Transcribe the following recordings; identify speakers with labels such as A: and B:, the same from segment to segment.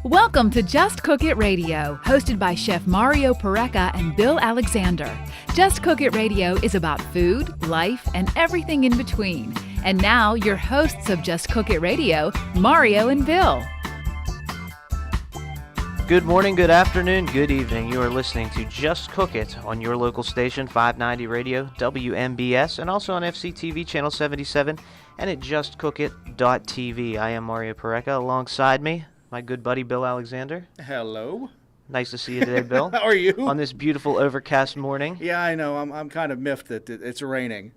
A: Welcome to Just Cook It Radio, hosted by Chef Mario Pareca and Bill Alexander. Just Cook It Radio is about food, life, and everything in between. And now, your hosts of Just Cook It Radio, Mario and Bill.
B: Good morning, good afternoon, good evening. You are listening to Just Cook It on your local station, 590 Radio, WMBS, and also on FCTV Channel 77 and at justcookit.tv. I am Mario Pareca. Alongside me, my good buddy Bill Alexander.
C: Hello.
B: Nice to see you today, Bill.
C: How are you?
B: On this beautiful overcast morning.
C: Yeah, I know. I'm kind of miffed that it's raining.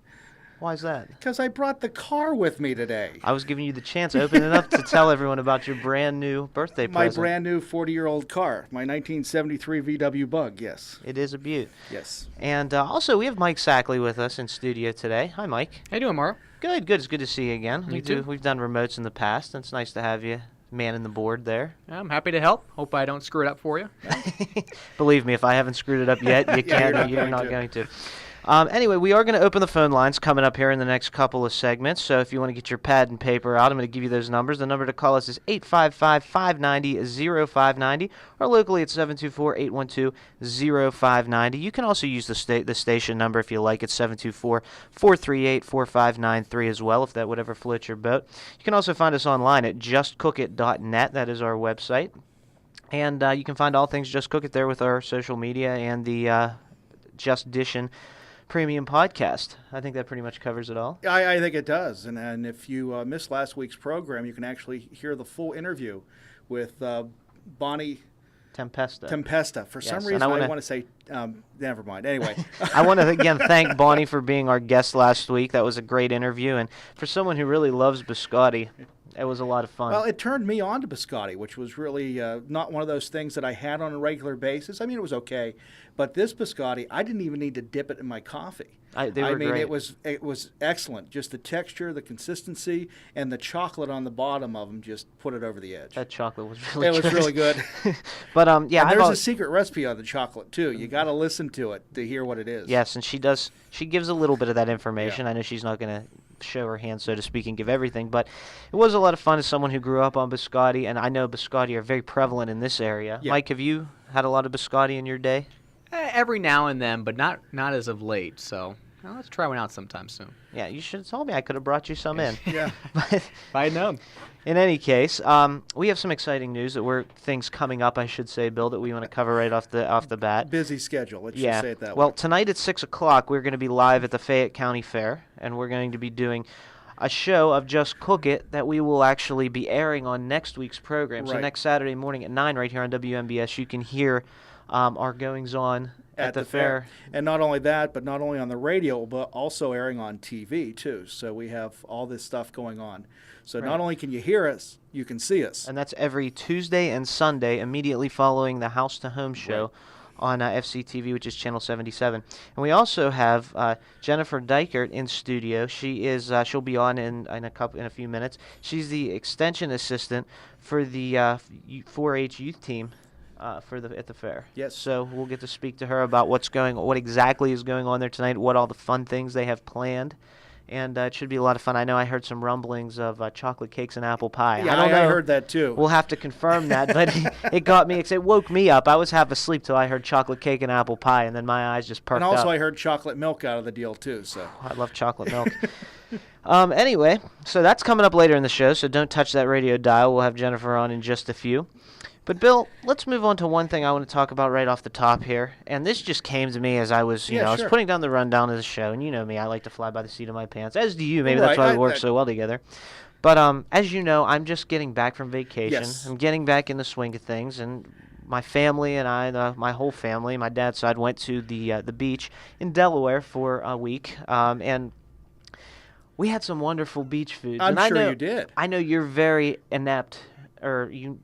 B: Why is that?
C: Because I brought the car with me today.
B: I was giving you the chance, open it up to tell everyone about your brand new birthday present.
C: My brand new 40-year-old car, my 1973 VW Bug, yes.
B: It is a beaut.
C: Yes.
B: And also, we have Mike Sackley with us in studio today. Hi, Mike.
D: How you doing, Mauro?
B: Good. It's good to see you again.
D: Me too.
B: We've done remotes in the past, and it's nice to have you manning the board there.
D: I'm happy to help. Hope I don't screw it up for you.
B: Believe me, if I haven't screwed it up yet, you can't. You're not going to. Anyway, we are going to open the phone lines coming up here in the next couple of segments. So if you want to get your pad and paper out, I'm going to give you those numbers. The number to call us is 855-590-0590, or locally it's 724-812-0590. You can also use the station number if you like. It's 724-438-4593 as well, if that would ever float your boat. You can also find us online at justcookit.net. That is our website. And you can find all things Just Cook It there with our social media and the Just Dishin' Premium Podcast. I think that pretty much covers it all.
C: I think it does. And if you missed last week's program, you can actually hear the full interview with Bonnie Tempesta. For some reason, I want to say, never mind. Anyway.
B: I want to, again, thank Bonnie for being our guest last week. That was a great interview. And for someone who really loves biscotti, it was a lot of fun.
C: Well, it turned me on to biscotti, which was really not one of those things that I had on a regular basis. I mean, it was okay. But this biscotti, I didn't even need to dip it in my coffee.
B: They were great.
C: It was excellent. Just the texture, the consistency, and the chocolate on the bottom of them just put it over the edge.
B: That chocolate was really good.
C: It was really good.
B: But, yeah.
C: And there's a secret recipe on the chocolate, too. You got to listen to it to hear what it is.
B: Yes, and she gives a little bit of that information.
C: Yeah.
B: I know she's not going to show her hand, so to speak, and give everything, but it was a lot of fun as someone who grew up on biscotti, and I know biscotti are very prevalent in this area.
C: Yeah.
B: Mike, have you had a lot of biscotti in your day?
D: Every now and then, but not as of late. So let's try one out sometime soon.
B: Yeah, you should have told me. I could have brought you some in.
C: Yeah.
B: But
D: If I had known.
B: in any case, we have some exciting news things coming up, I should say, Bill, that we want to cover right off the bat.
C: Busy schedule. Let's just say it that way.
B: Well, tonight at 6 o'clock, we're going to be live at the Fayette County Fair, and we're going to be doing a show of Just Cook It that we will actually be airing on next week's program.
C: Right.
B: So next Saturday morning at 9 right here on WMBS, you can hear our goings-on at the fair.
C: And not only that, but not only on the radio, but also airing on TV, too. So we have all this stuff going on. So
B: Right.
C: not only can you hear us, you can see us.
B: And that's every Tuesday and Sunday immediately following the House to Home show.
C: Right.
B: On FCTV, which is Channel 77. And we also have Jennifer Deichert in studio. She'll be on in a few minutes. She's the Extension Assistant for the 4-H youth team at the fair.
C: Yes.
B: So we'll get to speak to her about what exactly is going on there tonight, what all the fun things they have planned. And it should be a lot of fun. I know I heard some rumblings of chocolate cakes and apple pie.
C: Yeah,
B: I don't know.
C: I heard that too.
B: We'll have to confirm that, but it got me excited. It woke me up. I was half asleep till I heard chocolate cake and apple pie, and then my eyes just perked up.
C: And also I heard chocolate milk out of the deal too. So
B: I love chocolate milk. Anyway, so that's coming up later in the show, so don't touch that radio dial. We'll have Jennifer on in just a few. But, Bill, let's move on to one thing I want to talk about right off the top here. And this just came to me as I was, I was putting down the rundown of the show. And you know me, I like to fly by the seat of my pants, as do you. Maybe that's why we work so well together. But as you know, I'm just getting back from vacation.
C: Yes.
B: I'm getting back in the swing of things. And my family and I, my whole family, my dad's side, went to the beach in Delaware for a week. And we had some wonderful beach foods.
C: I'm
B: and
C: sure you did.
B: I know you're very inept, or you...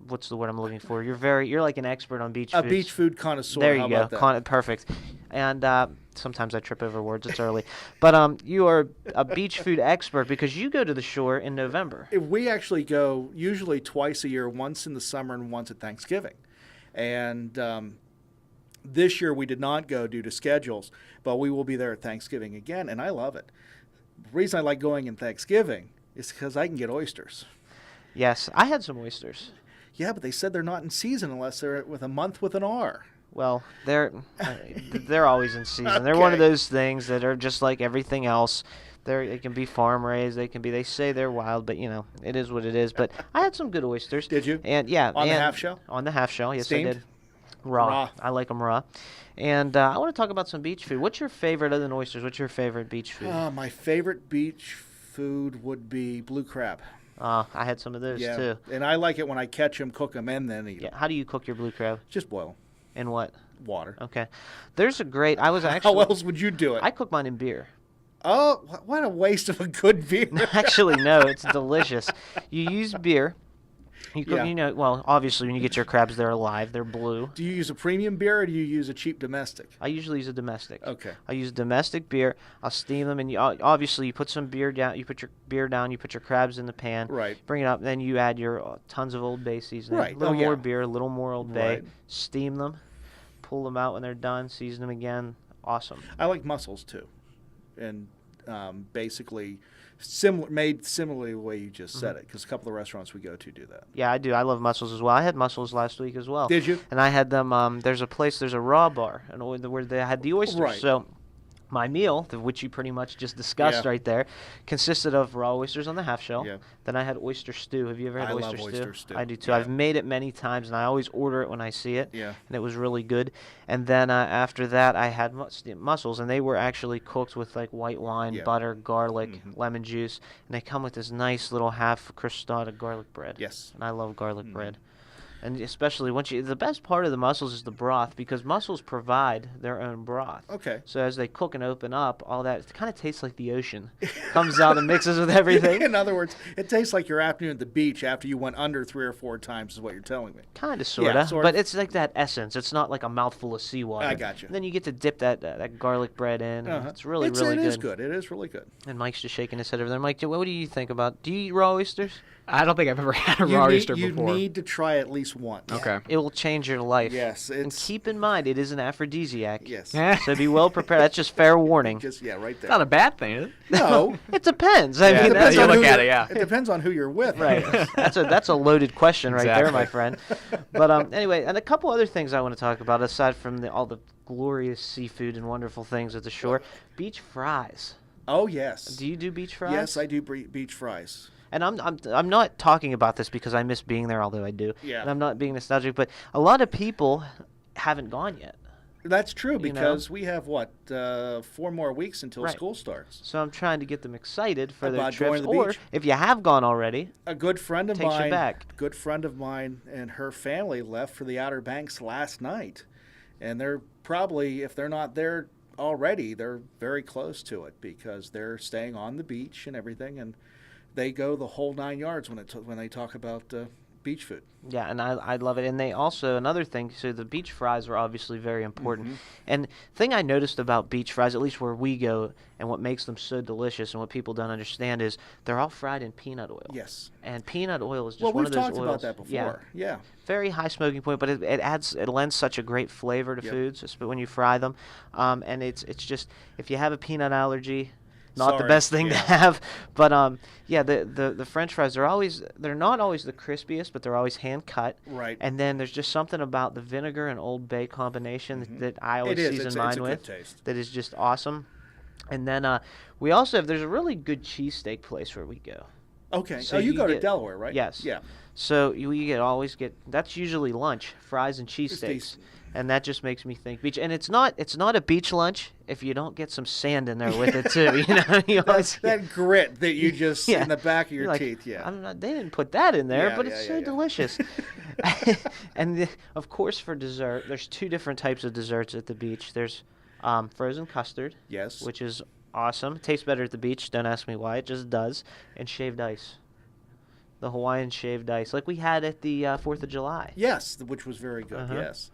B: What's the word I'm looking for? You're like an expert on beach foods.
C: A beach food connoisseur.
B: There
C: How
B: you go.
C: about that?
B: Perfect. And sometimes I trip over words. It's early. But you are a beach food expert because you go to the shore in November.
C: We actually go usually twice a year, once in the summer and once at Thanksgiving. And this year we did not go due to schedules, but we will be there at Thanksgiving again, and I love it. The reason I like going in Thanksgiving is because I can get oysters.
B: Yes, I had some oysters.
C: Yeah, but they said they're not in season unless they're with a month with an R.
B: Well, they're always in season. Okay. They're one of those things that are just like everything else. They can be farm raised. They say they're wild, but it is what it is. But I had some good oysters.
C: Did you?
B: And yeah,
C: on the half shell.
B: On the half shell, yes,
C: Steamed?
B: I did. Raw. I like them raw. And I want to talk about some beach food. What's your favorite, other than oysters? What's your favorite beach food?
C: My favorite beach food would be blue crab.
B: I had some of those too.
C: And I like it when I catch them, cook them, and then eat them.
B: How do you cook your blue crab?
C: Just boil them.
B: In what?
C: Water.
B: Okay. There's a great. How
C: else would you do it?
B: I cook mine in beer.
C: Oh, what a waste of a good beer.
B: Actually, no, it's delicious. You use beer. You cook, well, obviously, when you get your crabs, they're alive. They're blue.
C: Do you use a premium beer or do you use a cheap domestic?
B: I usually use a domestic.
C: Okay.
B: I use domestic beer. I'll steam them, and obviously, you put some beer down. You put your beer down. You put your crabs in the pan.
C: Right.
B: Bring it up. Then you add your tons of Old Bay seasoning.
C: Right.
B: A little more beer, a little more Old Bay.
C: Right.
B: Steam them. Pull them out when they're done. Season them again. Awesome.
C: I like mussels too, and basically made similarly the way you just said it, because a couple of restaurants we go to do that.
B: Yeah, I do. I love mussels as well. I had mussels last week as well.
C: Did you?
B: And I had them. There's a raw bar, where they had the oysters.
C: Right.
B: So my meal, which you pretty much just discussed right there, consisted of raw oysters on the half shell.
C: Yeah.
B: Then I had oyster stew. Have you ever had
C: I
B: oyster
C: love
B: stew?
C: oyster stew.
B: I do too.
C: Yeah.
B: I've made it many times, and I always order it when I see it.
C: Yeah.
B: And it was really good. And then after that, I had mussels, and they were actually cooked with like white wine, butter, garlic, lemon juice, and they come with this nice little half crostata garlic bread.
C: Yes.
B: And I love garlic bread. And especially the best part of the mussels is the broth, because mussels provide their own broth.
C: Okay.
B: So as they cook and open up, all that, it kind of tastes like the ocean. Comes out and mixes with everything.
C: In other words, it tastes like your afternoon at the beach after you went under 3 or 4 times is what you're telling me.
B: Kind of, sort of. But it's like that essence. It's not like a mouthful of seawater.
C: I got you.
B: And then you get to dip that garlic bread in. It's really good.
C: It is good. It is really good.
B: And Mike's just shaking his head over there. Mike, what do you think about, do you eat raw oysters?
D: I don't think I've ever had a raw oyster before.
C: You need to try at least once.
D: Okay.
B: It will change your life.
C: Yes.
B: And keep in mind, it is an aphrodisiac.
C: Yes.
B: So be well prepared. That's just fair warning.
C: Right there.
D: It's not a bad thing, is it?
C: No.
B: It depends. I mean,
D: it depends on look at it,
C: It depends on who you're with.
B: Right. That's a loaded question right there, my friend. But anyway, and a couple other things I want to talk about aside from all the glorious seafood and wonderful things at the shore. Beach fries.
C: Oh, yes.
B: Do you do beach fries?
C: Yes, I do beach fries.
B: And I'm not talking about this because I miss being there, although I do.
C: Yeah.
B: And I'm not being nostalgic, but a lot of people haven't gone yet.
C: That's true, because we have, 4 more weeks until school starts.
B: So I'm trying to get them excited for their
C: About
B: trips.
C: going to the
B: Or
C: beach.
B: if you have gone already,
C: A good friend of
B: takes you
C: mine,
B: back.
C: and her family left for the Outer Banks last night. And they're probably, if they're not there already, they're very close to it, because they're staying on the beach and everything, and they go the whole 9 yards when they talk about beach food.
B: Yeah, and I love it. And they also, another thing, so the beach fries are obviously very important. And thing I noticed about beach fries, at least where we go, and what makes them so delicious and what people don't understand is they're all fried in peanut oil.
C: Yes.
B: And peanut oil is just one
C: we've
B: of those
C: talked
B: oils.
C: about that before. Yeah.
B: Very high smoking point, but it lends such a great flavor to foods when you fry them. And it's just, if you have a peanut allergy, not the best thing to have, but the French fries, they're not always the crispiest, but they're always hand cut.
C: Right.
B: And then there's just something about the vinegar and Old Bay combination that I always season mine with.
C: It's a good taste.
B: That is just awesome. And then we also there's a really good cheesesteak place where we go.
C: Okay.
B: So
C: you go to
B: get-
C: Delaware, right?
B: Yes.
C: Yeah.
B: So you always get that's usually lunch, fries and cheesesteaks.
C: decent.
B: And that just makes me think beach. And it's not a beach lunch if you don't get some sand in there with it too. You always
C: That grit that you just
B: Yeah.
C: in the back of your
B: You're like,
C: teeth. Yeah.
B: they didn't put that in there,
C: Yeah,
B: but it's so delicious. And of course, for dessert, there's 2 different types of desserts at the beach. There's frozen custard,
C: Yes.
B: which is awesome. Tastes better at the beach. Don't ask me why. It just does. And shaved ice. The Hawaiian shaved ice, like we had at the 4th of July.
C: Yes, which was very good.
B: Uh-huh.
C: Yes.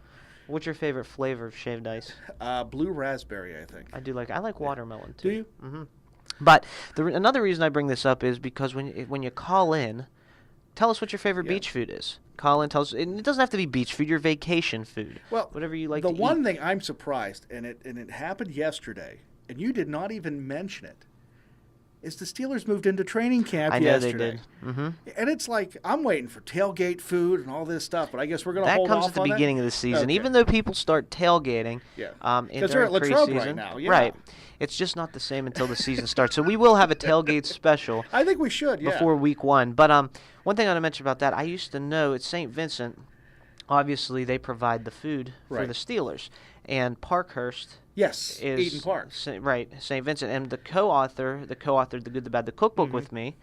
B: What's your favorite flavor of shaved ice?
C: Blue raspberry, I think.
B: I like watermelon too.
C: Do you?
B: Mm-hmm. But another reason I bring this up is because when you call in, tell us what your favorite beach food is. Call in, tell us. And it doesn't have to be beach food. Your vacation food.
C: Well,
B: whatever you like.
C: The
B: to
C: one
B: eat.
C: thing I'm surprised, and it happened yesterday, and you did not even mention it. is the Steelers moved into training camp
B: I know
C: yesterday.
B: they did. Mm-hmm.
C: And it's like, I'm waiting for tailgate food and all this stuff, but I guess we're going to hold
B: That
C: off
B: comes at the
C: on that?
B: beginning of the season.
C: Okay.
B: Even though people start tailgating
C: Yeah.
B: because
C: they're at Latrobe
B: preseason.
C: right now. Yeah.
B: Right. It's just not the same until the season starts. So we will have a tailgate special
C: I think we should, yeah.
B: before week 1. But one thing I want to mention about that, I used to know at St. Vincent, obviously they provide the food for
C: Right.
B: the Steelers. And Parkhurst
C: Yes,
B: is
C: Eaton Park.
B: Right, St. Vincent, and the co-authored The Good, the Bad, the Cookbook
C: Mm-hmm.
B: with me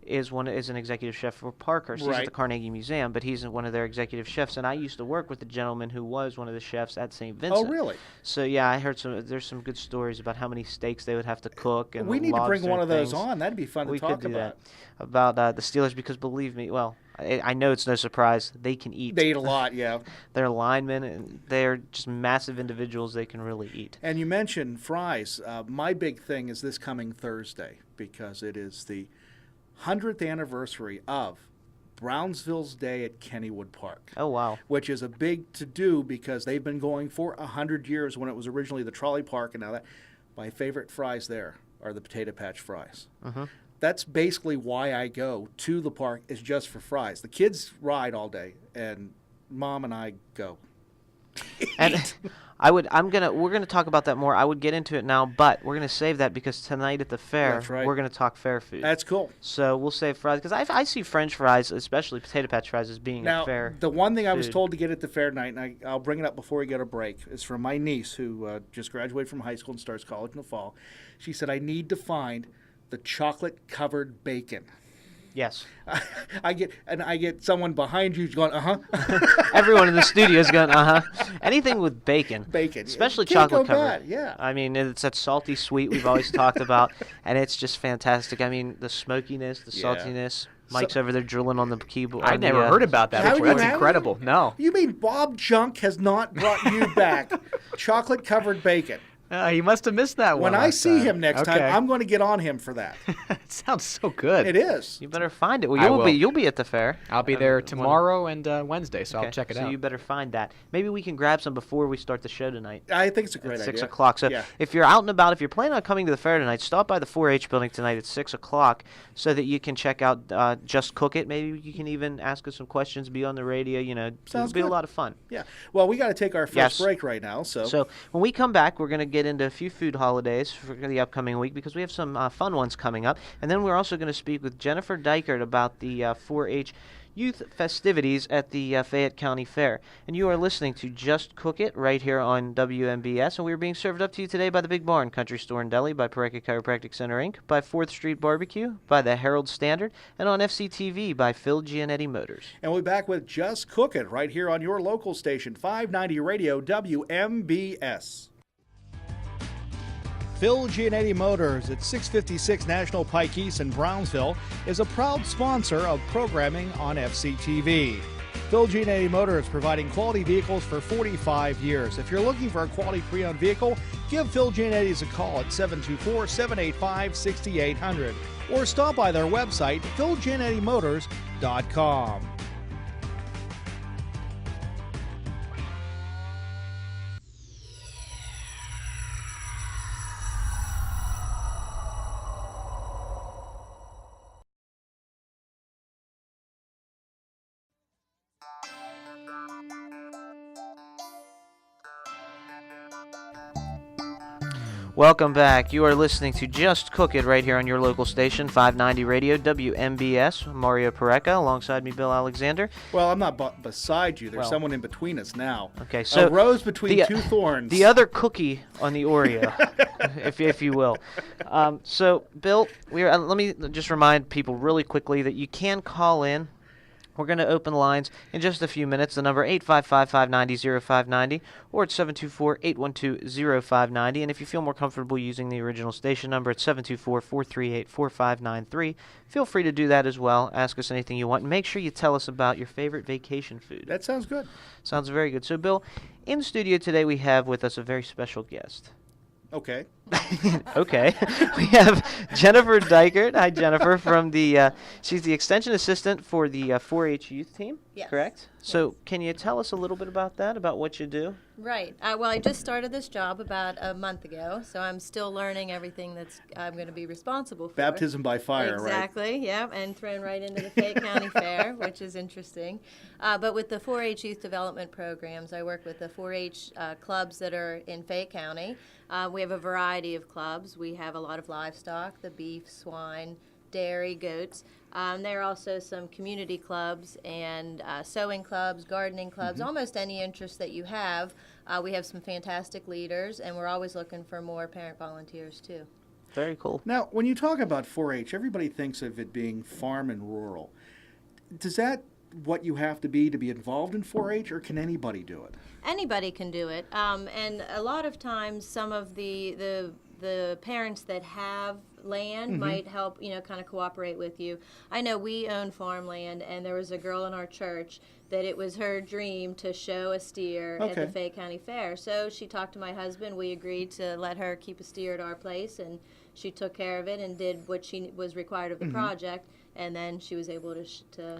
B: is an executive chef for Parkhurst. He's at
C: Right.
B: the Carnegie Museum, but he's one of their executive chefs, and I used to work with the gentleman who was one of the chefs at St. Vincent.
C: Oh, really?
B: So yeah, I heard there's some good stories about how many steaks they would have to cook, and
C: We need to bring
B: lobster
C: one of those
B: things.
C: on. That'd be fun
B: We
C: to talk
B: could do
C: about.
B: that about the Steelers, because believe me, well, I know it's no surprise, they can eat.
C: They eat a lot, yeah.
B: They're linemen, and they're just massive individuals. They can really eat.
C: And you mentioned fries. My big thing is this coming Thursday, because it is the 100th anniversary of Brownsville's Day at Kennywood Park.
B: Oh, wow.
C: Which is a big to-do because they've been going for 100 years when it was originally the trolley park, and now that. My favorite fries there are the Potato Patch fries.
B: Mm-hmm.
C: That's basically why I go to the park, is just for fries. The kids ride all day, and Mom and I go.
B: And we're gonna talk about that more. I would get into it now, but we're gonna save that because tonight at the fair,
C: That's right.
B: we're gonna talk fair food.
C: That's cool.
B: So we'll save fries, because I see French fries, especially Potato Patch fries, as being
C: Now,
B: a fair.
C: the one thing I was
B: food.
C: told to get at the fair tonight, and I'll bring it up before we get a break, is from my niece who just graduated from high school and starts college in the fall. She said, I need to find the chocolate-covered bacon.
B: Yes.
C: I get someone behind you going,
B: Everyone in the studio is going, anything with bacon.
C: Bacon.
B: Especially
C: Can't go
B: chocolate covered.
C: bad, yeah.
B: I mean, it's that salty sweet we've always talked about, and it's just fantastic. I mean, the smokiness, the
C: Yeah.
B: saltiness. Mike's over there drilling on the keyboard.
D: I never heard about that
C: Haven't
D: before.
C: you
D: That's
C: had
D: incredible. No.
C: You mean Bob Junk has not brought you back chocolate-covered bacon?
D: He must have missed that one.
C: When I
D: last
C: see
D: time.
C: him next time,
D: Okay.
C: I'm going to get on him for that.
D: It sounds so good.
C: It is.
B: You better find it. Well,
D: I will.
B: you'll be at the fair.
D: I'll be there tomorrow and Wednesday, so
B: Okay,
D: I'll check it
B: so
D: out.
B: you better find that. Maybe we can grab some before we start the show tonight.
C: I think it's a great
B: At
C: idea.
B: 6 o'clock. So
C: yeah.
B: if you're out and about, if you're planning on coming to the fair tonight, stop by the 4-H building tonight at 6 o'clock so that you can check out Just Cook It. Maybe you can even ask us some questions, be on the radio.
C: Sounds
B: it'll be a
C: good.
B: lot of fun.
C: Yeah. Well, we got to take our first
B: Yes.
C: break right now. So
B: when we come back, we're going to get into a few food holidays for the upcoming week, because we have some fun ones coming up. And then we're also going to speak with Jennifer Deichert about the 4-H youth festivities at the Fayette County Fair. And you are listening to Just Cook It right here on WMBS. And we are being served up to you today by the Big Barn Country Store and Deli, by Pareca Chiropractic Center, Inc., by 4th Street Barbecue, by the Herald Standard, and on FCTV by Phil Gianetti Motors.
C: and we'll be back with Just Cook It right here on your local station, 590 Radio WMBS. Phil Gianetti Motors at 656 National Pike East in Brownsville is a proud sponsor of programming on FCTV. Phil Gianetti Motors, providing quality vehicles for 45 years. If you're looking for a quality pre-owned vehicle, give Phil Gianetti's a call at 724-785-6800 or stop by their website, philgianettimotors.com.
B: Welcome back. You are listening to Just Cook It right here on your local station, 590 Radio WMBS. Mario Pareca, alongside me, Bill Alexander.
C: Well, I'm not beside you. There's
B: Well.
C: someone in between us now.
B: Okay, so
C: a rose between
B: the-
C: two thorns.
B: The other cookie on the Oreo, if you will. So, Bill, let me just remind people really quickly that you can call in. We're going to open lines in just a few minutes. The number 855-590-0590 or it's 724-812-0590. And if you feel more comfortable using the original station number, it's 724-438-4593. Feel free to do that as well. Ask us anything you want. And make sure you tell us about your favorite vacation food.
C: That sounds good.
B: Sounds very good. So, Bill, in studio today we have with us a very special guest.
C: Okay.
B: Okay. We have Jennifer Deichert. Hi, Jennifer, from she's the Extension Assistant for the 4-H youth team,
E: Yes.
B: correct? So can you tell us a little bit about that, about what you do?
E: Right. Well, I just started this job about a month ago, so I'm still learning everything I'm going to be responsible for.
C: Baptism by fire, right?
E: Exactly, yeah, and thrown right into the Fayette County Fair, which is interesting. But with the 4-H youth development programs, I work with the 4-H clubs that are in Fayette County. We have a variety of clubs. We have a lot of livestock, the beef, swine, dairy, goats. There are also some community clubs and sewing clubs, gardening clubs, almost any interest that you have. We have some fantastic leaders, and we're always looking for more parent volunteers, too.
B: Very cool.
C: Now, when you talk about 4-H, everybody thinks of it being farm and rural. Does that what you have to be involved in 4-H, or can anybody do it?
E: Anybody can do it, and a lot of times some of the parents that have land might help, kind of cooperate with you. I know we own farmland, and there was a girl in our church that it was her dream to show a steer at the Fayette County Fair. So she talked to my husband. We agreed to let her keep a steer at our place, and she took care of it and did what she was required of the project. And then she was able to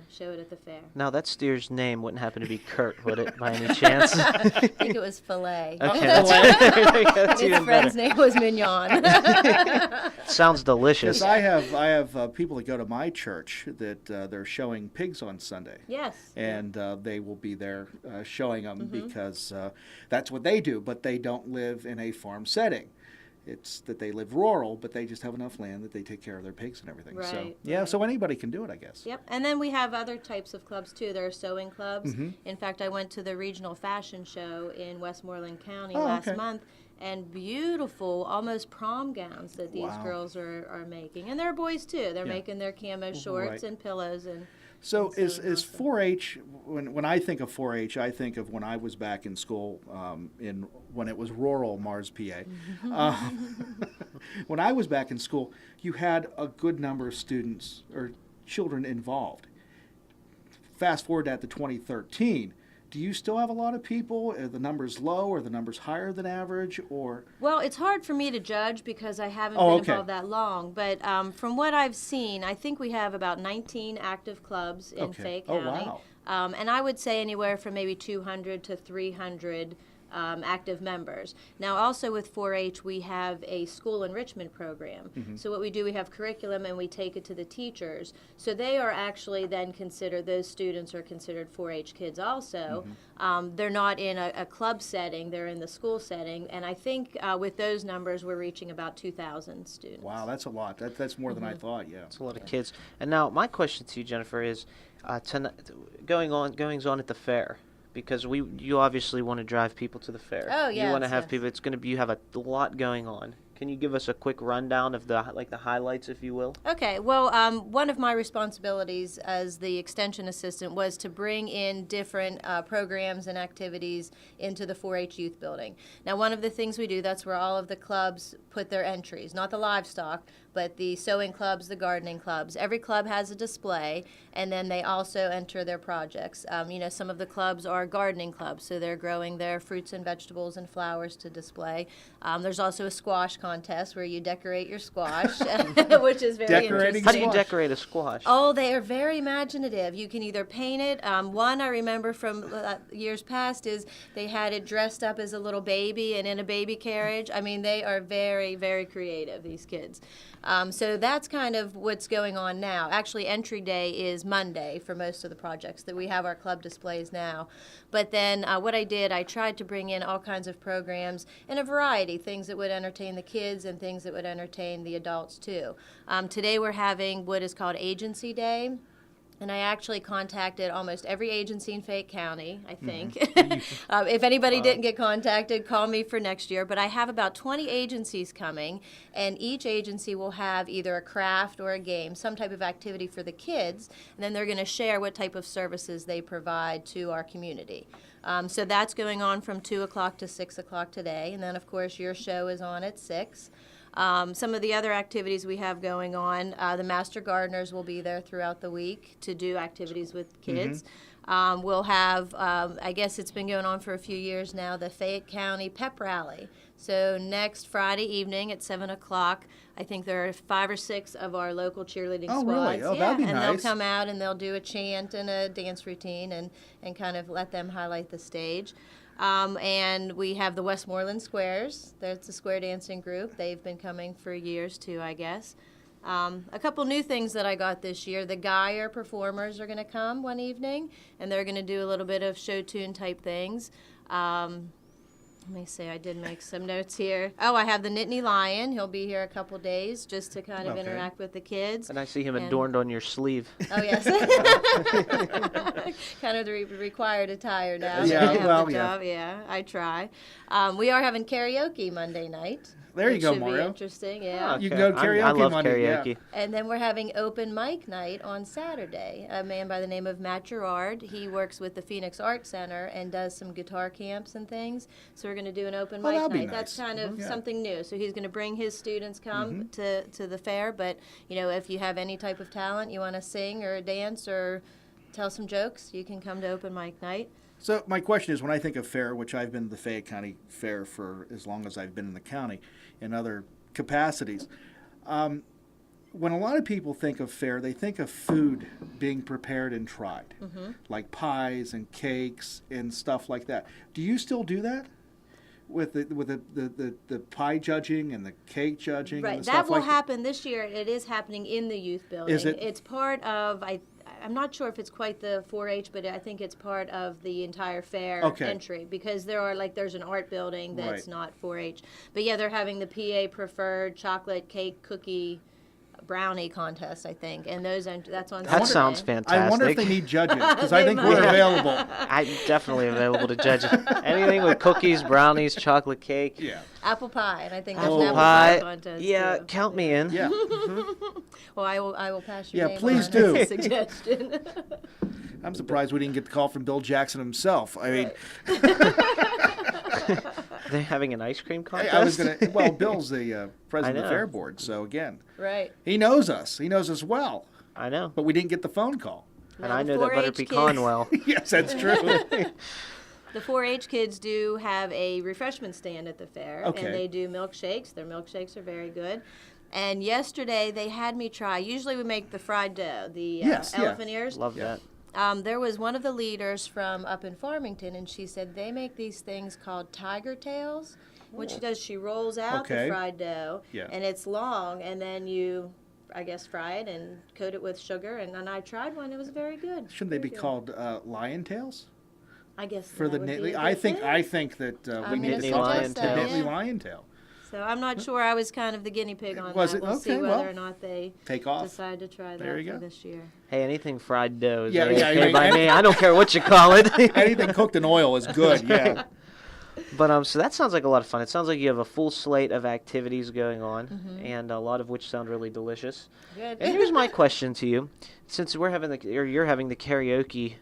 E: show it at the fair.
B: Now, that steer's name wouldn't happen to be Kurt, would it, by any chance?
E: I think it was Filet.
B: Okay, that's
E: His
B: even
E: friend's
B: better.
E: name was Mignon.
B: Sounds delicious.
C: Because I have people that go to my church that they're showing pigs on Sunday.
E: Yes.
C: And they will be there showing them because that's what they do, but they don't live in a farm setting. It's that they live rural, but they just have enough land that they take care of their pigs and everything.
E: Right,
C: So yeah,
E: right.
C: so anybody can do it, I guess.
E: Yep, and then we have other types of clubs too. There are sewing clubs. In fact, I went to the regional fashion show in Westmoreland County last month, and beautiful, almost prom gowns that these girls are making. And there are boys too. They're making their camo shorts and pillows and.
C: So
E: and
C: is
E: sewing also.
C: 4-H, when I think of 4-H, I think of when I was back in school when it was rural Mars, PA. When I was back in school, you had a good number of students or children involved. Fast forward that to 2013. Do you still have a lot of people? Are the numbers low? Are the numbers higher than average? Or
E: Well, it's hard for me to judge because I haven't been involved that long. But from what I've seen, I think we have about 19 active clubs in Fayette County.
C: Oh, wow.
E: And I would say anywhere from maybe 200 to 300 active members. Now, also with 4-H, we have a school enrichment program. So what we do, we have curriculum and we take it to the teachers. So they are actually then considered, those students are considered 4-H kids also. They're not in a club setting, they're in the school setting. And I think with those numbers, we're reaching about 2,000 students.
C: Wow, that's a lot. That's more than I thought, yeah.
B: It's a lot of kids. And now, my question to you, Jennifer, is goings on at the fair. Because you obviously want to drive people to the fair.
E: Oh,
B: You want to
E: yes,
B: have
E: yes.
B: people. It's going to be. You have a lot going on. Can you give us a quick rundown of the highlights, if you will?
E: Okay, well, one of my responsibilities as the extension assistant was to bring in different programs and activities into the 4-H youth building. Now, one of the things we do, that's where all of the clubs put their entries, not the livestock, but the sewing clubs, the gardening clubs. Every club has a display, and then they also enter their projects. Some of the clubs are gardening clubs, so they're growing their fruits and vegetables and flowers to display. There's also a squash contest where you decorate your squash, which is very
C: Decorating
E: interesting.
B: How do you
C: Squash.
B: decorate a squash?
E: Oh, they are very imaginative. You can either paint it. One I remember from years past is they had it dressed up as a little baby and in a baby carriage. I mean, they are very, very creative, these kids. So that's kind of what's going on now. Actually, entry day is Monday for most of the projects that we have our club displays now. But then what I did, I tried to bring in all kinds of programs in a variety, things that would entertain the kids and things that would entertain the adults too. Today we're having what is called Agency Day. And I actually contacted almost every agency in Fayette County, I think. If anybody didn't get contacted, call me for next year. But I have about 20 agencies coming, and each agency will have either a craft or a game, some type of activity for the kids, and then they're going to share what type of services they provide to our community. So that's going on from 2 o'clock to 6 o'clock today. And then, of course, your show is on at 6. Some of the other activities we have going on, the Master Gardeners will be there throughout the week to do activities with kids. We'll have, I guess it's been going on for a few years now, the Fayette County Pep Rally. So next Friday evening at 7 o'clock, I think there are 5 or 6 of our local cheerleading squads.
C: Really? Oh, that'd be
E: and
C: nice.
E: they'll come out and they'll do a chant and a dance routine and kind of let them highlight the stage. And we have the Westmoreland Squares. That's a square dancing group. They've been coming for years too, I guess. A couple new things that I got this year. The Geyer performers are going to come one evening, and they're going to do a little bit of show tune type things. Let me see, I did make some notes here. Oh, I have the Nittany Lion. He'll be here a couple days just to kind of interact with the kids.
B: And I see him adorned on your sleeve.
E: Oh, yes. Kind of the required attire now.
C: Yeah,
E: I have
C: well,
E: the job. Yeah, I try. We are having karaoke Monday night.
C: There you
E: which
C: go,
E: should
C: Mario.
E: Be interesting, yeah.
C: You can go to karaoke
B: I love
C: Monday,
B: karaoke.
C: yeah.
E: And then we're having open mic night on Saturday. A man by the name of Matt Gerard, he works with the Phoenix Art Center and does some guitar camps and things. So we're going to do an open mic
C: that'd be
E: night. That's
C: nice.
E: kind of
C: Yeah.
E: something new. So he's going to bring his students to the fair. But, you know, if you have any type of talent, you want to sing or dance or tell some jokes, you can come to open mic night.
C: So my question is, when I think of fair, which I've been to the Fayette County Fair for as long as I've been in the county in other capacities, when a lot of people think of fair, they think of food being prepared and tried, like pies and cakes and stuff like that. Do you still do that with the pie judging and the cake judging?
E: Right,
C: and the
E: that
C: stuff
E: will
C: like
E: happen this year. It is happening in the youth building.
C: Is it?
E: It's part of, I'm not sure if it's quite the 4-H, but I think it's part of the entire fair entry, because there's an art building that's not 4-H. But yeah, they're having the PA preferred chocolate cake cookie brownie contest, I think, and that's on
B: That
E: Saturday.
B: sounds fantastic.
C: I wonder if they need judges, because
E: They
C: I think
E: might.
C: we're available.
B: I'm definitely available to judge anything with cookies, brownies, chocolate cake.
C: Yeah.
E: Apple pie, and I think there's
C: Apple
E: an apple pie
B: Pie.
E: contest.
B: Yeah,
E: too.
B: count me in.
C: Yeah.
E: Well, I will pass your
C: Yeah,
E: name
C: please
E: on
C: do.
E: as a suggestion.
C: I'm surprised we didn't get the call from Bill Jackson himself. I mean,
B: They're having an ice cream contest?
C: I was going to, well, Bill's the president of the
B: know.
C: Fair Board, so again,
E: Right.
C: he knows us. He knows us well,
B: I know.
C: but we didn't get the phone call.
B: And
E: Now,
B: I
E: the
B: know that
E: 4-H
B: butter
E: kids-
B: pecan well.
C: Yes, that's true.
E: The 4-H kids do have a refreshment stand at the fair,
C: Okay.
E: and they do milkshakes. Their milkshakes are very good. And yesterday they had me try. Usually we make the fried dough, the
C: Yes, yeah.
E: elephant ears.
B: Love that.
E: There was one of the leaders from up in Farmington, and she said they make these things called tiger tails. What she does, she rolls out
C: Okay.
E: the fried dough,
C: Yeah.
E: and it's long, and then you, I guess, fry it and coat it with sugar. And I tried one; it was very good.
C: Shouldn't they
E: Very
C: be
E: good.
C: called lion tails
E: I guess
C: for the
E: that would be
C: Nittany?
E: a
C: I
E: good
C: think
E: thing.
C: I think that we
E: I'm
C: need
E: gonna
C: to
B: Nittany
C: call
B: lion
C: it the
B: tail.
C: Nittany
E: Yeah.
C: lion tail.
E: So I'm not sure. I was kind of the guinea pig on
C: Was
E: that.
C: it?
E: We'll see
C: Okay,
E: whether
C: well,
E: or not they
C: Take off.
E: decide to try
C: There
E: that
C: you
E: for
C: go.
E: this year.
B: Hey, anything fried dough is
C: Yeah, yeah,
B: okay
C: yeah,
B: by
C: yeah.
B: me. I don't care what you call it.
C: Anything cooked in oil is good. Yeah.
B: But so that sounds like a lot of fun. It sounds like you have a full slate of activities going on, and a lot of which sound really delicious.
E: Good.
B: And here's my question to you: since you're having the karaoke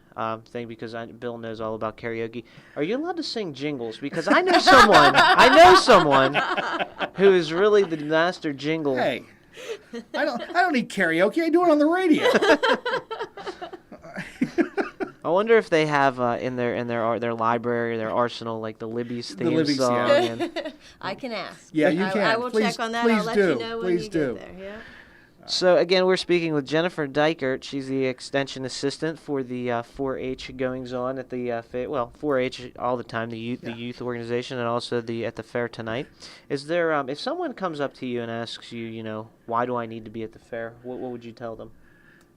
B: thing, because Bill knows all about karaoke, are you allowed to sing jingles? Because I know someone who is really the master jingle.
C: Hey, I don't need karaoke. I do it on the radio.
B: I wonder if they have in their library, their arsenal, like the Libby's theme
C: Libby's,
B: song.
C: yeah.
B: And
E: I can ask.
C: Yeah, you
E: I
C: can.
E: will
C: Please-
E: check on that.
C: please
E: I'll let
C: do.
E: you know when
C: Please
E: you
C: do.
E: get there. Yeah.
B: so again, we're speaking with Jennifer Deichert. She's the extension assistant for the 4-H goings on at the 4-H all the time, the youth organization, and also at the fair tonight. Is there if someone comes up to you and asks you, why do I need to be at the fair? What would you tell them?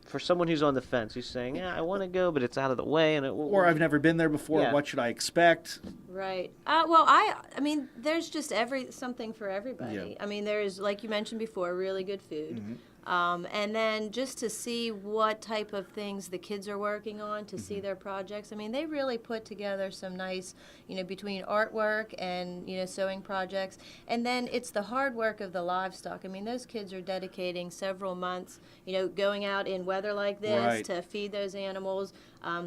B: For someone who's on the fence, who's saying, yeah, I want to go, but it's out of the way, and
C: Or I've never been there before.
B: Yeah.
C: What should I expect?
E: Right. Well, I mean, there's just something for everybody.
C: Yeah.
E: I mean, there's, like you mentioned before, really good food. And then just to see what type of things the kids are working on, to see their projects. I mean, they really put together some nice, between artwork and, sewing projects. And then it's the hard work of the livestock. I mean, those kids are dedicating several months, going out in weather like this
C: Right.
E: to feed those animals.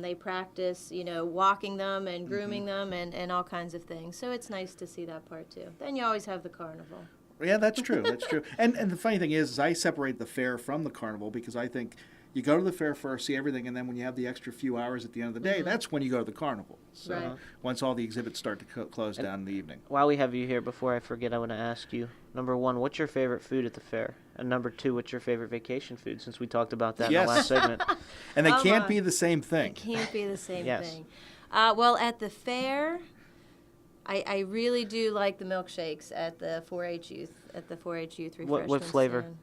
E: They practice, walking them and grooming them and all kinds of things. So it's nice to see that part too. Then you always have the carnival.
C: Yeah, that's true. That's true. And the funny thing is I separate the fair from the carnival because I think You go to the fair first, see everything, and then when you have the extra few hours at the end of the day, that's when you go to the carnival. So
E: Right.
C: once all the exhibits start to close down in the evening.
B: While we have you here, before I forget, I want to ask you, number one, what's your favorite food at the fair? And number two, what's your favorite vacation food, since we talked about that in the last segment?
C: And they
E: Oh,
C: can't
E: my.
C: be the same thing.
E: It can't be the same
B: Yes.
E: thing. Well, at the fair, I really do like the milkshakes at the 4-H youth refreshment
B: What flavor?
E: stand.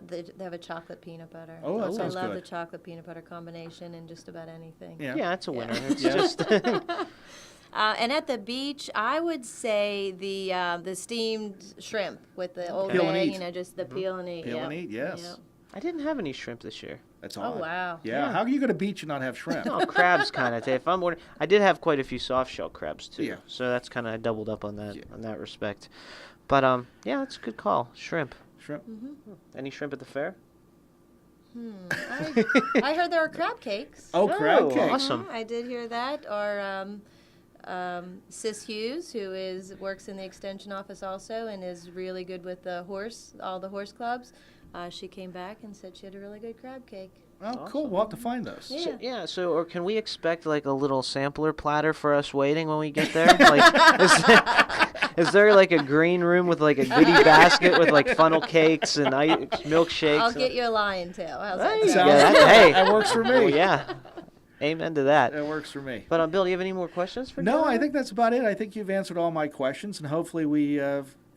E: They have a chocolate peanut butter.
C: Oh, that sounds
E: I love
C: good.
E: the chocolate peanut butter combination in just about anything.
C: Yeah.
B: Yeah, it's a winner. It's
C: Yeah.
B: just
E: And at the beach, I would say the steamed shrimp with the old
C: Peel and
E: egg,
C: eat.
E: just the peel and eat.
C: Peel
E: yep.
C: and eat, yes.
E: Yep.
B: I didn't have any shrimp this year.
C: That's
E: Oh,
C: odd.
E: wow.
C: Yeah. How can you go to beach and not have shrimp?
B: No, crabs kind of. If I'm ordering, I did have quite a few soft shell crabs too.
C: Yeah.
B: So that's kind of doubled up on that
C: Yeah.
B: on that respect. But yeah, that's a good call. Shrimp.
C: Shrimp.
B: Any shrimp at the fair?
E: I heard there are crab cakes.
C: Oh, crab
B: Oh,
C: cake.
B: awesome.
E: I did hear that. Or Sis Hughes, who works in the extension office also and is really good with all the horse clubs. She came back and said she had a really good crab cake.
C: Oh, cool. We'll have to find those.
E: Yeah.
B: So, or can we expect like a little sampler platter for us waiting when we get there? Like, is there like a green room with like a goodie basket with like funnel cakes and milkshakes?
E: I'll get you a lion tail. How's
B: There
E: that
B: you
E: sound?
B: go.
C: Sounds
B: That-
C: good.
B: hey.
C: That works for me.
B: Well, yeah. Amen to that.
C: That works for me.
B: But Bill, do you have any more questions for
C: No,
B: Jennifer?
C: I think that's about it. I think you've answered all my questions, and hopefully we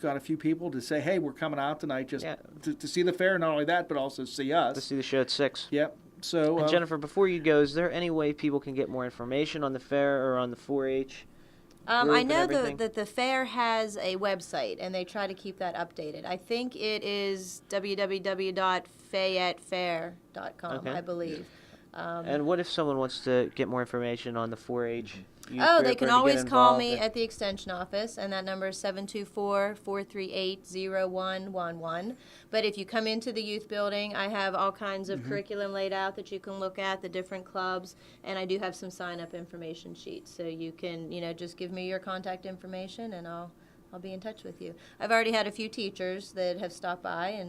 C: got a few people to say, hey, we're coming out tonight just
B: Yeah.
C: to see the fair. Not only that, but also see us.
B: to see the show at 6.
C: Yep. So,
B: And Jennifer, before you go, is there any way people can get more information on the fair or on the 4-H?
E: I
B: group and
E: know
B: everything?
E: that the fair has a website, and they try to keep that updated. I think it is www.fayettefair.com,
B: Okay.
E: I believe.
B: And what if someone wants to get more information on the 4-H? youth
E: Oh,
B: group
E: they
B: or
E: can
B: to get
E: always call me
B: involved?
E: at the extension office, and that number is 724-438-0111. But if you come into the youth building, I have all kinds of curriculum laid out that you can look at, the different clubs, and I do have some sign-up information sheets. So you can, just give me your contact information, and I'll be in touch with you. I've already had a few teachers that have stopped by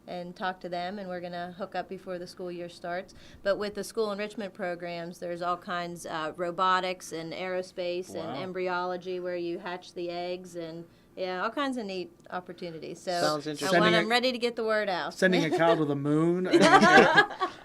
E: and talk to them, and we're going to hook up before the school year starts. But with the school enrichment programs, there's all kinds of robotics and aerospace
C: Wow.
E: and embryology where you hatch the eggs and all kinds of neat opportunities. So
B: Sounds interesting.
E: I'm ready to get the word out.
C: sending a cow to the moon.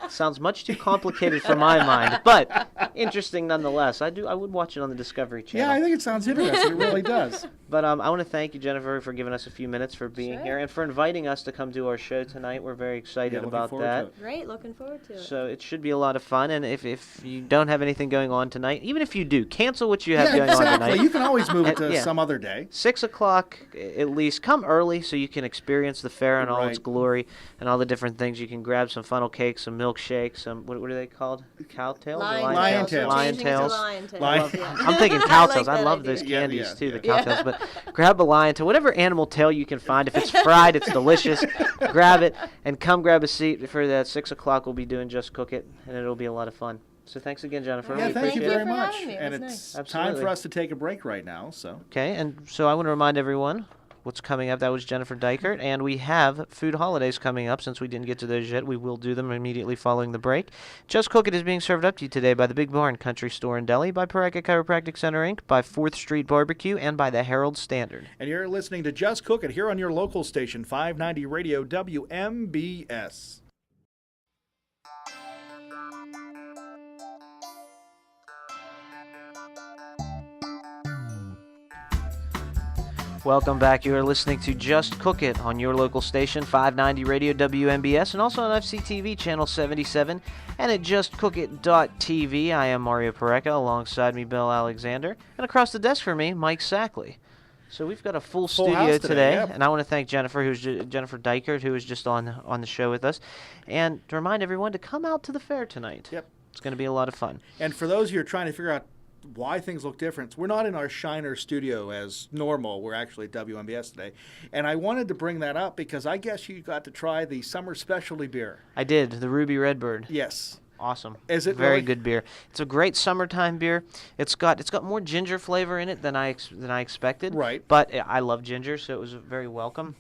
B: Sounds much too complicated for my mind, but interesting nonetheless. I would watch it on the Discovery Channel.
C: Yeah, I think it sounds interesting. It really does.
B: But I want to thank you, Jennifer, for giving us a few minutes for being
E: Sure.
B: here and for inviting us to come do our show tonight. We're very excited
C: Yeah, looking
B: about
C: forward
B: that.
C: to it.
E: Great, looking forward to it.
B: So it should be a lot of fun. And if you don't have anything going on tonight, even if you do, cancel what you have
C: Yeah,
B: going on
C: exactly.
B: tonight.
C: You can always move it to
B: Yeah.
C: some other day.
B: 6 o'clock at least. Come early so you can experience the fair in all its
C: Right.
B: glory and all the different things. You can grab some funnel cakes, some milkshakes, some what are they called? Cowtails?
E: Lion
C: Lion
E: tails.
C: tails.
E: We're
B: Lion
E: changing it to
B: tails.
E: lion tails.
C: Lion-
E: Yeah.
B: I'm thinking
E: I
B: cowtails.
E: like
B: I
E: that
B: love
E: idea.
B: those
C: Yeah,
B: candies
C: yeah,
B: too,
C: yeah.
B: the cowtails. But grab a lion tail, whatever animal tail you can find. If it's fried, it's delicious. Grab it and come grab a seat for that 6 o'clock. We'll be doing Just Cook It, and it'll be a lot of fun. So thanks again, Jennifer.
C: Yeah,
B: We
C: thank you
B: appreciate
C: very
B: it.
E: for
C: much.
E: having me. It
C: And
E: was
C: it's
E: nice.
C: time
B: Absolutely.
C: for us to take a break right now. So
B: Okay, and so I want to remind everyone what's coming up. That was Jennifer Deichert, and we have food holidays coming up. Since we didn't get to those yet, we will do them immediately following the break. Just Cook It is being served up to you today by the Big Barn Country Store and Deli, by Pareka Chiropractic Center, Inc., by 4th Street Barbecue, and by the Herald Standard.
C: And you're listening to Just Cook It here on your local station, 590 Radio WMBS.
B: Welcome back. You are listening to Just Cook It on your local station, 590 Radio WMBS, and also on FCTV Channel 77, and at justcookit.tv. I am Mario Pareka, alongside me, Bill Alexander, and across the desk for me, Mike Sackley. So we've got a full studio
C: house today, yep.
B: and I want to thank Jennifer, Jennifer Deichert, who was just on the show with us, and to remind everyone to come out to the fair tonight.
C: Yep.
B: It's going to be a lot of fun.
C: And for those of you who are trying to figure out why things look different, we're not in our Shiner studio as normal. We're actually at WMBS today. And I wanted to bring that up because I guess you got to try the summer specialty beer.
B: I did, the Ruby Redbird.
C: Yes.
B: Awesome.
C: Is it
B: very
C: really?
B: good beer? It's a great summertime beer. It's got more ginger flavor in it than I expected.
C: Right.
B: But I love ginger, so it was very welcome.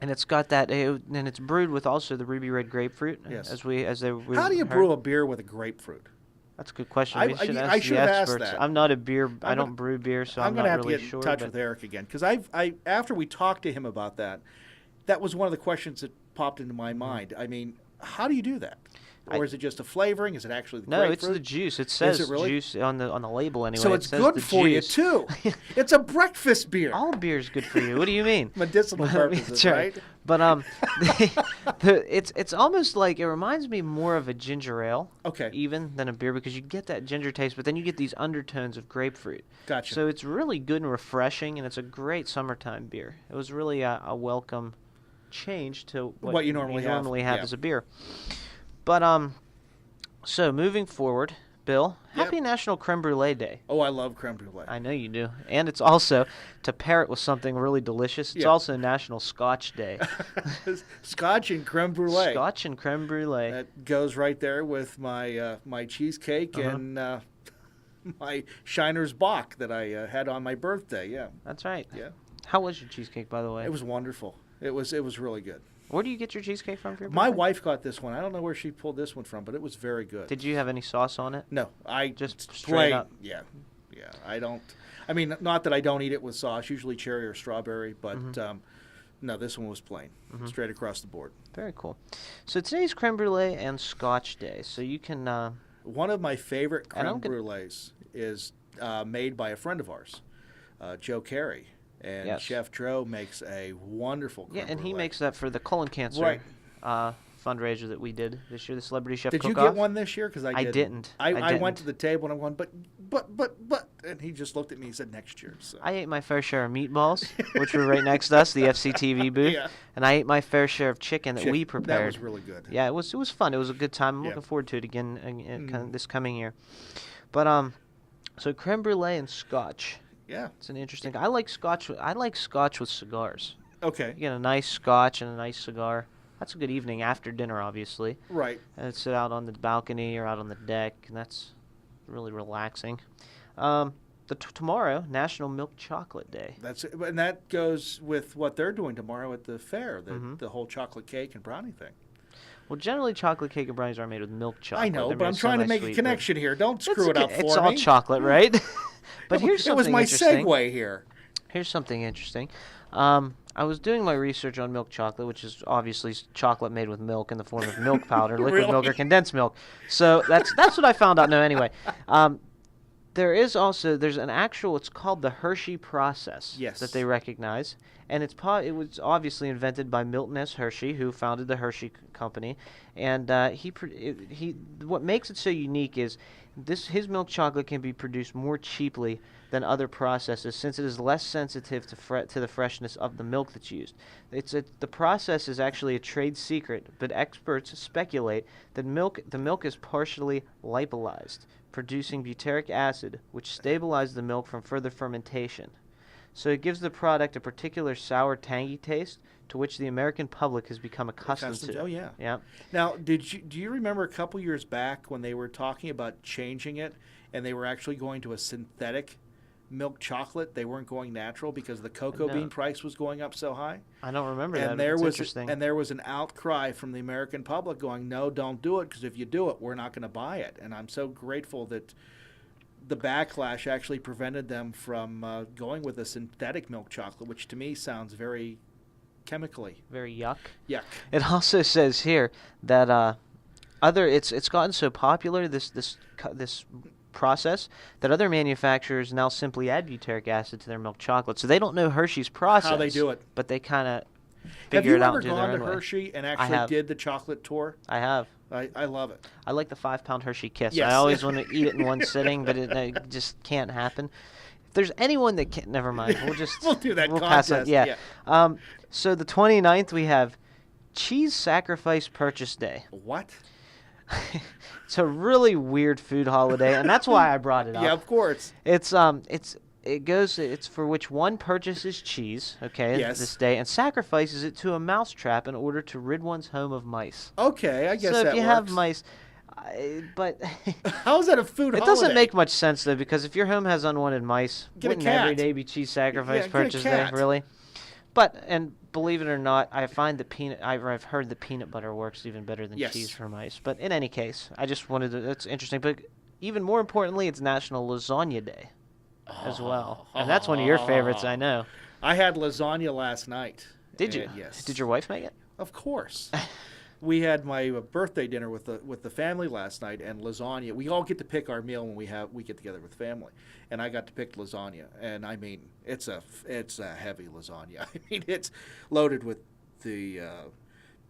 B: And it's got that, and it's brewed with also the ruby red grapefruit.
C: Yes.
B: How do
C: you brew a beer with a grapefruit?
B: That's a good question.
C: I
B: We should
C: I
B: ask
C: should
B: the
C: have asked
B: experts.
C: that.
B: I'm not a beer. I don't brew beer, so I'm
C: I'm going to
B: not
C: have
B: really
C: to get
B: sure.
C: in touch
B: but
C: with Eric again because after we talked to him about that, that was one of the questions that popped into my mind. I mean, how do you do that? Or is it just a flavoring? Is it actually the
B: No,
C: grapefruit?
B: it's the juice. It says
C: it really?
B: juice on the label anyway.
C: So
B: It
C: it's
B: says
C: good
B: the
C: for you
B: juice.
C: too. It's a breakfast beer.
B: All beer is good for you. What do you mean?
C: Medicinal purposes,
B: That's right.
C: right?
B: But it's almost like it reminds me more of a ginger ale,
C: Okay.
B: even than a beer because you get that ginger taste, but then you get these undertones of grapefruit.
C: Gotcha.
B: So it's really good and refreshing, and it's a great summertime beer. It was really a welcome change to
C: What you normally have. Yeah.
B: as a beer. But so moving forward, Bill,
C: Yep.
B: happy National Creme Brulee Day.
C: Oh, I love creme brulee.
B: I know you do. And it's also, to pair it with something really delicious, it's
C: Yeah.
B: also National Scotch Day.
C: Scotch and creme brulee.
B: Scotch and creme brulee.
C: That goes right there with my my cheesecake and my Shiner's Bock that I had on my birthday. Yeah,
B: That's right.
C: yeah.
B: How was your cheesecake, by the way?
C: It was wonderful. It was really good.
B: Where do you get your cheesecake from for your
C: My
B: birthday?
C: wife got this one. I don't know where she pulled this one from, but it was very good.
B: Did you have any sauce on it?
C: No, I
B: Just straight
C: plain-
B: up?
C: Yeah, yeah. I don't. I mean, not that I don't eat it with sauce. Usually cherry or strawberry, but no, this one was plain, straight across the board.
B: Very cool. So today's creme brulee and Scotch Day. So you can...
C: One of my favorite
B: And I'm
C: creme brulees is made by a friend of ours, Joe Carey. And
B: Yes.
C: Chef Dro makes a wonderful creme
B: yeah, and he
C: brulee.
B: makes that for the colon cancer
C: Right.
B: fundraiser that we did this year, the Celebrity Chef
C: Did you
B: Cook-Off.
C: get one this year? Because
B: I didn't.
C: I went
B: didn't.
C: to the table and I'm going, but, and he just looked at me and said, next year. So.
B: I ate my fair share of meatballs, which were right next to us, the FCTV booth,
C: Yeah.
B: and I ate my fair share of chicken that we prepared.
C: That was really good.
B: Yeah, it was fun. It was a good time. I'm
C: Yeah.
B: looking forward to it again this coming year. But so creme brulee and Scotch.
C: Yeah.
B: It's an interesting. I like Scotch. I like Scotch with cigars.
C: Okay.
B: You get a nice Scotch and a nice cigar. That's a good evening after dinner, obviously.
C: Right.
B: And sit out on the balcony or out on the deck, and that's really relaxing. Tomorrow, National Milk Chocolate Day.
C: That's it. And that goes with what they're doing tomorrow at the fair, the
B: Mm-hmm.
C: whole chocolate cake and brownie thing.
B: Well, generally, chocolate cake and brownies are made with milk chocolate.
C: I know,
B: They're
C: but
B: made
C: I'm
B: with
C: trying to make a
B: semi-sweet,
C: connection here. Don't
B: but
C: screw it up for
B: It's
C: me.
B: all chocolate, right? But here's
C: It
B: something
C: was my
B: interesting.
C: segue here.
B: Here's something interesting. I was doing my research on milk chocolate, which is obviously chocolate made with milk in the form of milk powder, liquid
C: Really?
B: milk or condensed milk. So that's what I found out. No, anyway, there's an actual. It's called the Hershey process.
C: Yes.
B: That they recognize, and it was obviously invented by Milton S. Hershey, who founded the Hershey Company, and what makes it so unique is his milk chocolate can be produced more cheaply than other processes since it is less sensitive to the freshness of the milk that's used. The process is actually a trade secret, but experts speculate that the milk is partially lipolyzed, producing butyric acid, which stabilizes the milk from further fermentation. So it gives the product a particular sour, tangy taste to which the American public has become accustomed to.
C: Oh, yeah.
B: Yeah.
C: Now, do you remember a couple years back when they were talking about changing it and they were actually going to a synthetic milk chocolate? They weren't going natural because the cocoa
B: No.
C: bean price was going up so high.
B: I don't remember that.
C: And
B: But
C: there
B: it's
C: was
B: interesting.
C: and there was an outcry from the American public going, "No, don't do it, because if you do it, we're not going to buy it." And I'm so grateful that the backlash actually prevented them from going with a synthetic milk chocolate, which to me sounds very chemically.
B: Very yuck.
C: Yuck.
B: It also says here that it's gotten so popular this process that other manufacturers now simply add butyric acid to their milk chocolate. So they don't know Hershey's process.
C: How they do it.
B: But they kind of
C: Have
B: figure
C: you
B: it out
C: ever
B: and do their
C: gone to
B: own way.
C: Hershey and
B: have.
C: actually did the chocolate tour?
B: I have.
C: I love it.
B: I like the 5-pound Hershey Kiss.
C: Yes.
B: I always want to eat it in one sitting, but it just can't happen. If there's anyone that can't, never mind. We'll just
C: We'll do that
B: pass on.
C: contest,
B: Yeah.
C: yeah.
B: So the 29th we have Cheese Sacrifice Purchase Day.
C: What?
B: It's a really weird food holiday, and that's why I brought it up.
C: Yeah, of course.
B: It's for which one purchases cheese, okay,
C: Yes.
B: this day, and sacrifices it to a mousetrap in order to rid one's home of mice.
C: Okay, I guess
B: So
C: that
B: if you
C: works.
B: have mice, but
C: How is that a food
B: it
C: holiday?
B: doesn't make much sense though, because if your home has unwanted mice,
C: Get a
B: wouldn't every
C: cat.
B: day be cheese sacrifice
C: Yeah, get a
B: purchase day,
C: cat.
B: really? But believe it or not, I find the I've heard the peanut butter works even better than
C: Yes.
B: cheese for mice. But in any case, I just wanted to. That's interesting. But even more importantly, it's National Lasagna Day as well, and that's one of your favorites, I know.
C: I had lasagna last night.
B: Did you?
C: And yes.
B: Did your wife make it?
C: Of course. We had my birthday dinner with the family last night, and lasagna. We all get to pick our meal when we get together with family, and I got to pick lasagna. And I mean, it's a heavy lasagna. I mean, it's loaded with the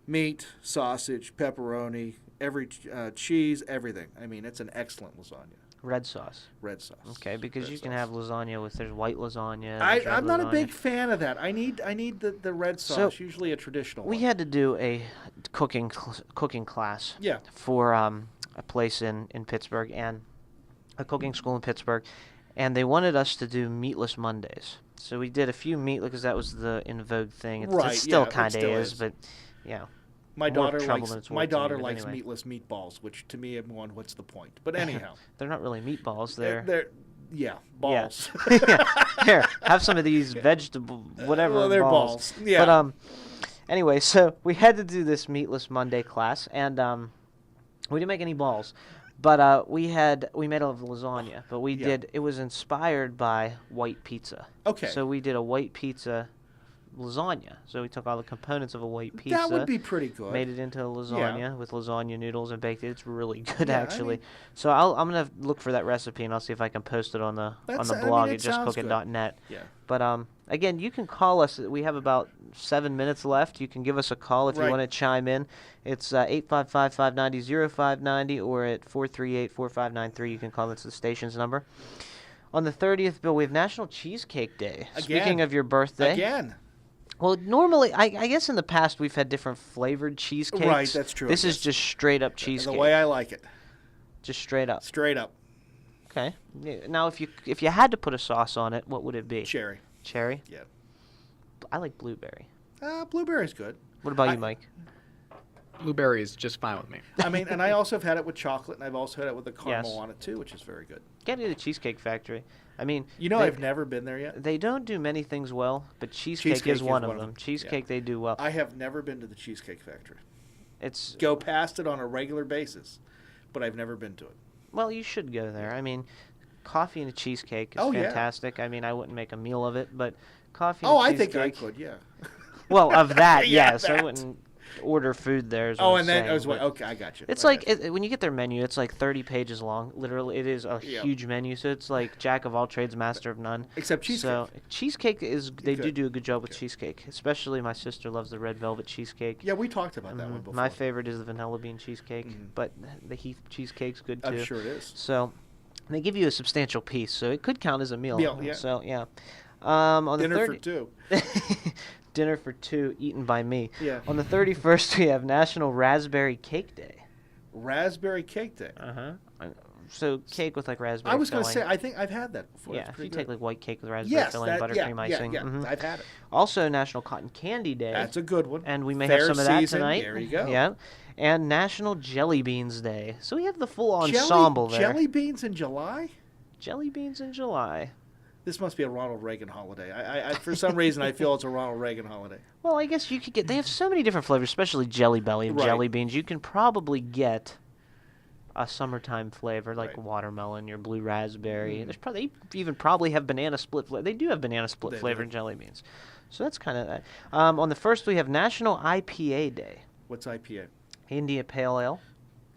C: meat, sausage, pepperoni, every cheese, everything. I mean, it's an excellent lasagna.
B: Red sauce.
C: Red sauce.
B: Okay, because
C: Red
B: you can
C: sauce.
B: have lasagna with there's white lasagna.
C: I'm not a big fan of that. I need the red sauce.
B: So,
C: usually a traditional
B: We
C: one.
B: had to do a cooking class.
C: Yeah.
B: For a place in Pittsburgh and a cooking school in Pittsburgh, and they wanted us to do meatless Mondays. So we did a few meat because that was the in vogue thing. It
C: Right,
B: still
C: yeah, it
B: kind of
C: still
B: is,
C: is.
B: but yeah.
C: My
B: more
C: daughter
B: trouble
C: likes
B: than it's
C: my
B: worth to me,
C: daughter
B: but
C: likes
B: anyway.
C: meatless meatballs, which to me, everyone, what's the point? But anyhow,
B: They're not really meatballs. They're
C: yeah, balls.
B: Yeah. Here, have some of these vegetable whatever
C: Well, they're balls. Yeah.
B: But anyway, so we had to do this meatless Monday class, and we didn't make any balls, but we made a lasagna, but we
C: Yeah.
B: did. It was inspired by white pizza.
C: Okay.
B: So we did a white pizza lasagna. So we took all the components of a white pizza.
C: That would be pretty good.
B: Made it into a lasagna with lasagna noodles and baked it. It's really good,
C: Yeah, I
B: actually.
C: mean-
B: So I'm gonna look for that recipe and I'll see if I can post it on the blog at justcookin.net.
C: Yeah.
B: But again, you can call us. We have about 7 minutes left. You can give us a call if you
C: Right.
B: want to chime in. It's 855-590-0590 or at 438-4593. You can call. That's the station's number. On the 30th, Bill, we have National Cheesecake Day.
C: Again.
B: Speaking of your birthday.
C: Again.
B: Well, normally, I guess in the past we've had different flavored cheesecakes.
C: Right, that's true, I
B: This is
C: guess.
B: just straight up cheesecake.
C: The way I like it.
B: Just straight up.
C: Straight up.
B: Okay. Yeah, now, if you had to put a sauce on it, what would it be?
C: Cherry.
B: Cherry?
C: Yeah.
B: I like blueberry.
C: Blueberry's good.
B: What about
C: I-
B: you, Mike?
D: Blueberry is just fine with me.
C: I mean, and I also have had it with chocolate, and I've also had it with the caramel
B: Yes.
C: on it too, which is very good.
B: Get to the Cheesecake Factory. I mean,
C: You know,
B: they-
C: I've never been there yet.
B: They don't do many things well, but cheesecake is one of them. Cheesecake they do well.
C: I have never been to the Cheesecake Factory.
B: It's
C: Go past it on a regular basis, but I've never been to it.
B: well, you should go there. I mean, coffee and a cheesecake is
C: Oh, yeah.
B: fantastic. I mean, I wouldn't make a meal of it, but coffee.
C: Oh,
B: and
C: I think I
B: cheesecake-
C: could, yeah.
B: Well, of that,
C: Yeah,
B: yes. I
C: that.
B: wouldn't order food there. Is what
C: Oh,
B: I'm
C: and then
B: saying,
C: as well.
B: but
C: Okay, I got you.
B: It's
C: I
B: like
C: got you.
B: when you get their menu, it's like 30 pages long. Literally, it is a
C: Yeah.
B: huge menu. So it's like jack of all trades, master of none.
C: Except cheesecake.
B: So cheesecake is they
C: Good.
B: do a good job with
C: Okay.
B: cheesecake. Especially my sister loves the red velvet cheesecake.
C: Yeah, we talked about that one before.
B: My favorite is the vanilla bean cheesecake,
C: Mhm.
B: but the Heath cheesecake's good too.
C: I'm sure it is.
B: So they give you a substantial piece, so it could count as a meal.
C: Meal, yeah.
B: So yeah. On
C: Dinner
B: the
C: for
B: 30-
C: two.
B: Dinner for two, eaten by me.
C: Yeah.
B: On the 31st, we have National Raspberry Cake Day.
C: Raspberry Cake Day.
B: So cake with like raspberry
C: I was going to
B: filling.
C: say, I think I've had that before.
B: Yeah,
C: It's
B: if you
C: pretty
B: take
C: good.
B: like white cake with raspberry
C: Yes,
B: filling,
C: that,
B: buttercream
C: yeah,
B: icing.
C: Yeah,
B: Mhm.
C: I've had it.
B: Also, National Cotton Candy Day.
C: That's a good one.
B: And we may
C: Fair
B: have some of that
C: season,
B: tonight.
C: There you go.
B: Yeah. And National Jelly Beans Day. So we have the full ensemble there.
C: Jelly beans in July?
B: Jelly beans in July.
C: This must be a Ronald Reagan holiday. I for some reason, I feel it's a Ronald Reagan holiday.
B: Well, I guess you could get. They have so many different flavors, especially Jelly Belly and
C: Right.
B: jelly beans. You can probably get a summertime flavor like
C: Right.
B: watermelon, your blue raspberry. There's probably they even probably have banana split flavor. They do have banana split
C: They
B: flavored
C: do.
B: jelly beans. So that's kind of that. On the first, we have National IPA Day,
C: What's IPA?
B: India Pale Ale.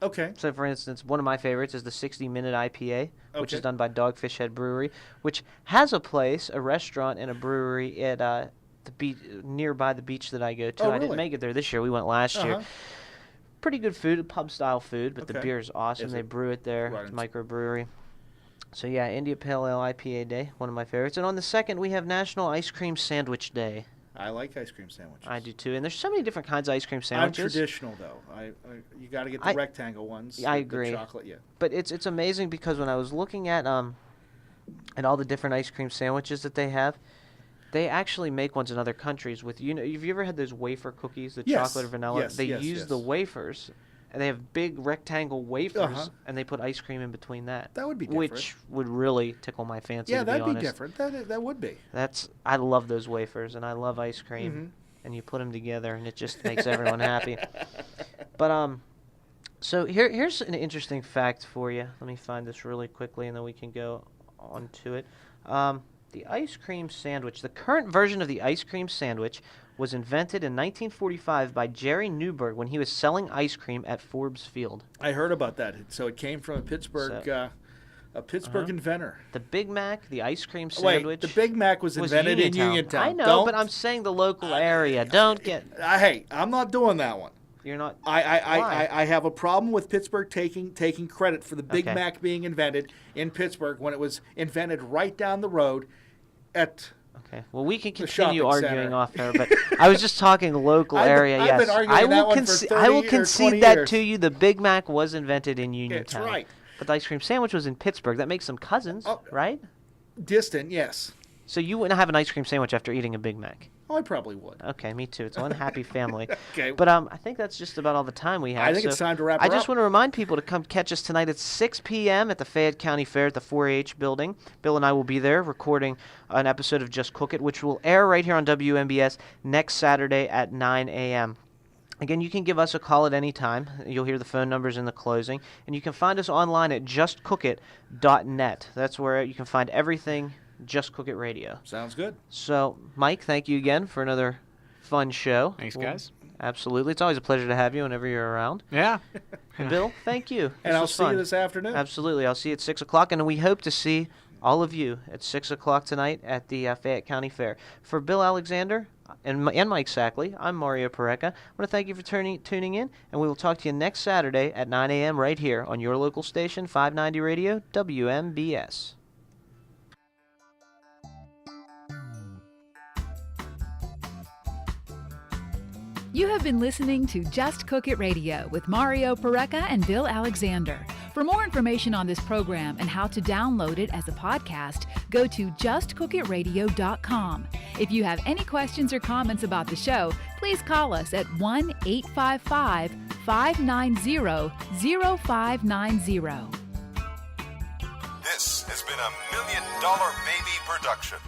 C: Okay.
B: So, for instance, one of my favorites is the 60-minute IPA, which is
C: Okay.
B: done by Dogfish Head Brewery, which has a restaurant, and a brewery at the beach nearby the beach that I go to.
C: Oh,
B: I didn't
C: really?
B: make it there this year. We went last year.
C: Uh-huh.
B: Pretty good food, pub-style food, but the
C: Okay.
B: beer is awesome.
C: Is
B: They
C: it?
B: brew it there,
C: Right.
B: microbrewery. So, yeah, India Pale Ale IPA Day, one of my favorites. And on the second, we have National Ice Cream Sandwich Day.
C: I like ice cream sandwiches.
B: I do, too. And there's so many different kinds of ice cream
C: I'm
B: sandwiches.
C: traditional, though. You got to get the rectangle ones.
B: I
C: with the
B: agree.
C: chocolate, yeah.
B: But it's amazing because when I was looking at all the different ice cream sandwiches that they have, they actually make ones in other countries with have you ever had those wafer cookies, the
C: Yes.
B: chocolate or vanilla?
C: Yes,
B: They
C: yes,
B: use
C: yes.
B: the wafers, and they have big rectangle wafers,
C: Uh-huh.
B: and they put ice cream in between that.
C: That would be different.
B: Which would really tickle my fancy.
C: Yeah,
B: to be
C: that'd be
B: honest.
C: different. That would be.
B: I love those wafers, and I love ice cream. and you put them together, and it just makes everyone happy. But so here's an interesting fact for you. Let me find this really quickly, and then we can go on to it. The ice cream sandwich, the current version of the ice cream sandwich, was invented in 1945 by Jerry Newberg when he was selling ice cream at Forbes Field.
C: I heard about that. So it came from a Pittsburgh inventor.
B: The Big Mac, the ice cream sandwich.
C: Wait, the Big Mac was invented in Uniontown.
B: I know, but I'm saying the local area. Don't get.
C: Hey, I'm not doing that one.
B: You're not.
C: I have a problem with Pittsburgh taking credit for the Big Mac being invented in Pittsburgh when it was invented right down the road at.
B: Okay. Well, we can continue arguing
C: center.
B: off air, but I was just talking local area.
C: I've
B: yes,
C: been arguing that one for 30
B: I will
C: or
B: concede
C: 20
B: that
C: years.
B: to you. The Big Mac was invented in Uniontown.
C: That's right.
B: But the ice cream sandwich was in Pittsburgh. That makes them cousins, right?
C: Distant, yes.
B: So you wouldn't have an ice cream sandwich after eating a Big Mac?
C: Oh, I probably would.
B: Okay, me too. It's one happy family.
C: Okay.
B: But I think that's just about all the time we have.
C: I think it's time to wrap her
B: I just
C: up.
B: want to remind people to come catch us tonight at 6 p.m. at the Fayette County Fair at the 4-H building. Bill and I will be there recording an episode of Just Cook It, which will air right here on WMBS next Saturday at 9 a.m. Again, you can give us a call at any time. You'll hear the phone numbers in the closing. And you can find us online at justcookit.net. That's where you can find everything Just Cook It Radio.
C: Sounds good.
B: So, Mike, thank you again for another fun show.
D: Thanks, guys.
B: Absolutely. It's always a pleasure to have you whenever you're around.
D: Yeah.
B: And Bill, thank you.
C: And I'll
B: was
C: see
B: fun.
C: you this afternoon.
B: Absolutely. I'll see you at 6 o'clock, and we hope to see all of you at 6 o'clock tonight at the Fayette County Fair. For Bill Alexander and Mike Sackley, I'm Mario Pareca. I want to thank you for tuning in, and we will talk to you next Saturday at 9 a.m. right here on your local station, 590 Radio, WMBS.
A: You have been listening to Just Cook It Radio with Mario Pareca and Bill Alexander. For more information on this program and how to download it as a podcast, go to justcookitradio.com. If you have any questions or comments about the show, please call us at 1-855-590-0590.
F: This has been a $1 Million Baby production.